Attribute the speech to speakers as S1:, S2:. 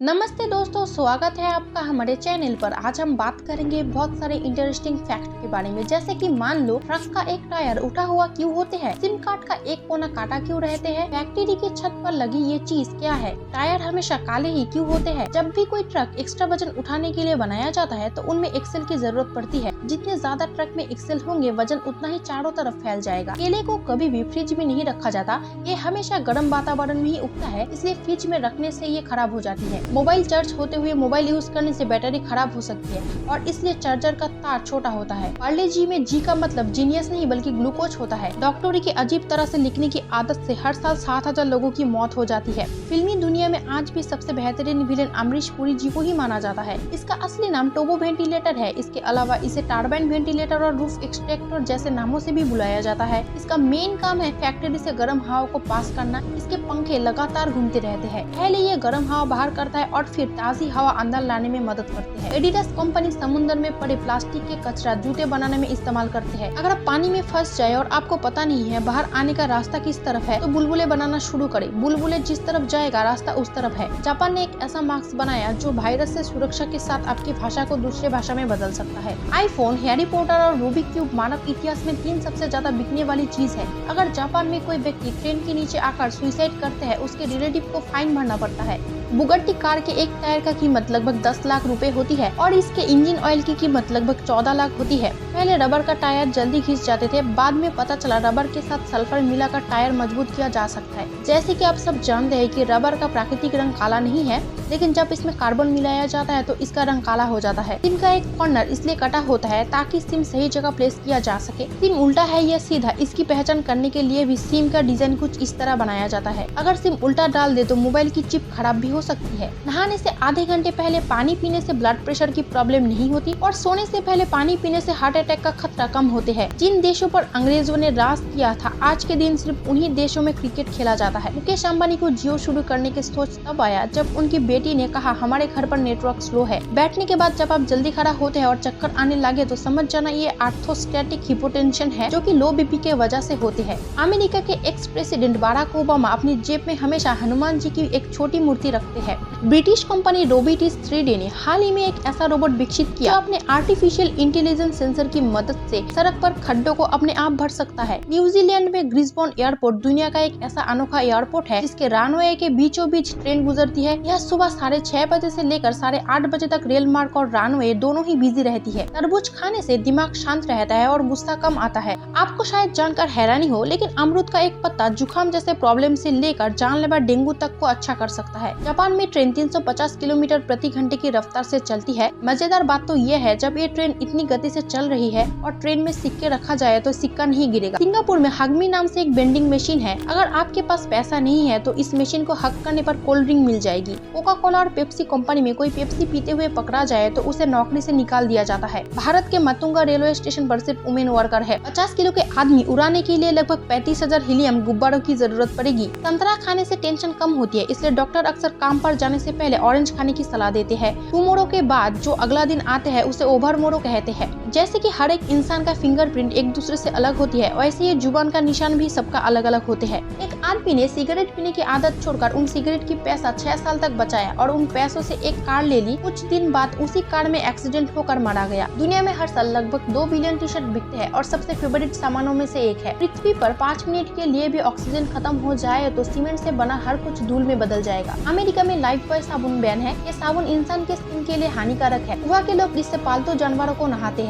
S1: नमस्ते दोस्तों, स्वागत है आपका हमारे चैनल पर। आज हम बात करेंगे बहुत सारे इंटरेस्टिंग फैक्ट के बारे में। जैसे कि मान लो ट्रक का एक टायर उठा हुआ क्यों होते हैं, सिम कार्ड का एक कोना काटा क्यों रहते हैं, फैक्ट्री की छत पर लगी ये चीज क्या है, टायर हमेशा काले ही क्यों होते हैं। जब भी कोई ट्रक एक्स्ट्रा वजन उठाने के लिए बनाया जाता है तो उनमें एक्सेल की जरूरत पड़ती है। जितने ज्यादा ट्रक में एक्सेल होंगे वजन उतना ही चारों तरफ फैल जाएगा। केले को कभी भी फ्रिज में नहीं रखा जाता, ये हमेशा गर्म वातावरण में ही उगता है, इसलिए फ्रिज में रखने से ये खराब हो जाती है। मोबाइल चार्ज होते हुए मोबाइल यूज करने से बैटरी खराब हो सकती है और इसलिए चार्जर का तार छोटा होता है। पार्ले जी में जी का मतलब जीनियस नहीं बल्कि ग्लूकोज होता है। डॉक्टरी की अजीब तरह से लिखने की आदत से हर साल 7,000 लोगों की मौत हो जाती है। फिल्मी दुनिया में आज भी सबसे बेहतरीन विलेन अमरीश पुरी जी को ही माना जाता है। इसका असली नाम टोबो वेंटिलेटर है। इसके अलावा इसे टारबाइन वेंटिलेटर और रूफ एक्सट्रैक्टर जैसे नामों से भी बुलाया जाता है। इसका मेन काम है फैक्ट्री से गर्म हवा को पास करना। इसके पंखे लगातार घूमते रहते हैं। पहले ये गर्म हवा बाहर करता है और फिर ताजी हवा अंदर लाने में मदद करती है। एडिडास कंपनी समुद्र में पड़े प्लास्टिक के कचरा जूते बनाने में इस्तेमाल करते हैं। अगर आप पानी में फंस जाए और आपको पता नहीं है बाहर आने का रास्ता किस तरफ है तो बुलबुले बनाना शुरू करें। बुलबुले जिस तरफ जाएगा रास्ता उस तरफ है। जापान ने एक ऐसा मास्क बनाया जो वायरस से सुरक्षा के साथ आपकी भाषा को दूसरे भाषा में बदल सकता है। आईफोन, हैरी पॉटर और रूबिक क्यूब मानव इतिहास में 3 सबसे ज्यादा बिकने वाली चीज है। अगर जापान में कोई व्यक्ति ट्रेन के नीचे आकर सुसाइड करते हैं उसके रिलेटिव को फाइन भरना पड़ता है। बुगट्टी कार के एक टायर का कीमत लगभग 10 लाख रुपए होती है और इसके इंजन ऑयल की कीमत लगभग 14 लाख होती है। पहले रबर का टायर जल्दी घिस जाते थे, बाद में पता चला रबर के साथ सल्फर मिलाकर टायर मजबूत किया जा सकता है। जैसे कि आप सब जानते हैं कि रबर का प्राकृतिक रंग काला नहीं है, लेकिन जब इसमें कार्बन मिलाया जाता है तो इसका रंग काला हो जाता है। सिम का एक कॉर्नर इसलिए कटा होता है ताकि सिम सही जगह प्लेस किया जा सके। सिम उल्टा है या सीधा, इसकी पहचान करने के लिए भी सिम का डिजाइन कुछ इस तरह बनाया जाता है। अगर सिम उल्टा डाल दे तो मोबाइल की चिप खराब भी हो सकती है। नहाने से आधे घंटे पहले पानी पीने से ब्लड प्रेशर की प्रॉब्लम नहीं होती और सोने से पहले पानी पीने से हार्ट अटैक का खतरा कम होते हैं। जिन देशों पर अंग्रेजों ने राज किया था आज के दिन सिर्फ उन्हीं देशों में क्रिकेट खेला जाता है। मुकेश अंबानी को जियो शुरू करने की सोच तब आया जब उनकी बेटी ने कहा हमारे घर पर नेटवर्क स्लो है। बैठने के बाद जब आप जल्दी खड़ा होते हैं और चक्कर आने लगे तो समझ जाना ये आर्थोस्टैटिक हिपोटेंशन है जो कि लो बीपी के वजह से होते हैं। अमेरिका के एक्स प्रेसिडेंट बाराक ओबामा अपनी जेब में हमेशा हनुमान जी की एक छोटी मूर्ति रखते हैं। ब्रिटिश कंपनी रोबोटिक्स 3D ने हाल ही में एक ऐसा रोबोट विकसित किया जो अपने आर्टिफिशियल इंटेलिजेंस सेंसर की मदद से सड़क पर खड्डों को अपने आप भर सकता है। न्यूजीलैंड में ग्रिसबोर्न एयरपोर्ट दुनिया का एक ऐसा अनोखा एयरपोर्ट है जिसके रनवे के बीचों बीच ट्रेन गुजरती है। यह सुबह 6:30 बजे से लेकर 8:30 बजे तक रेल मार्ग और रनवे दोनों ही बिजी रहती है। तरबूज खाने से दिमाग शांत रहता है और गुस्सा कम आता है। आपको शायद जानकर हैरानी हो, लेकिन अमरूद का एक पत्ता जुकाम जैसे प्रॉब्लम से लेकर जानलेवा डेंगू तक को अच्छा कर सकता है। जापान में ट्रेन 350 किलोमीटर प्रति घंटे की रफ्तार से चलती है। मजेदार बात तो ये है जब ये ट्रेन इतनी गति से चल रही है और ट्रेन में सिक्के रखा जाए तो सिक्का नहीं गिरेगा। सिंगापुर में हगमी नाम से एक वेंडिंग मशीन है। अगर आपके पास पैसा नहीं है तो इस मशीन को हक करने पर कोल्ड ड्रिंक मिल जाएगी। कोका कोला और पेप्सी कंपनी में कोई पेप्सी पीते हुए पकड़ा जाए तो उसे नौकरी से निकाल दिया जाता है। भारत के मतुंगा रेलवे स्टेशन पर सिर्फ वुमेन वर्कर है। 50 किलो के आदमी उड़ाने के लिए लगभग 35,000 हीलियम गुब्बारों की जरूरत पड़ेगी। संतरा खाने से टेंशन कम होती है, इसलिए डॉक्टर अक्सर काम पर जाने से पहले ऑरेंज खाने की सलाह देते हैं। टुमारो के बाद जो अगला दिन आते हैं उसे ओवरमोरो कहते हैं। जैसे कि हर एक इंसान का फिंगरप्रिंट एक दूसरे से अलग होती है, वैसे ही जुबान का निशान भी सबका अलग अलग होते हैं। एक आदमी ने सिगरेट पीने की आदत छोड़कर उन सिगरेट की पैसा 6 साल तक बचाया और उन पैसों से एक कार ले ली। कुछ दिन बाद उसी कार में एक्सीडेंट होकर मारा गया। दुनिया में हर साल लगभग 2 बिलियन टी शर्ट बिकते हैं और सबसे फेवरेट सामानों में से एक है। पृथ्वी पर 5 मिनट के लिए भी ऑक्सीजन खत्म हो जाए तो सीमेंट से बना हर कुछ धूल में बदल जाएगा। अमेरिका में लाइफ बॉय साबुन बैन है। ये साबुन इंसान के स्किन के लिए हानिकारक है। वहाँ के लोग इससे पालतू जानवरों को नहाते हैं।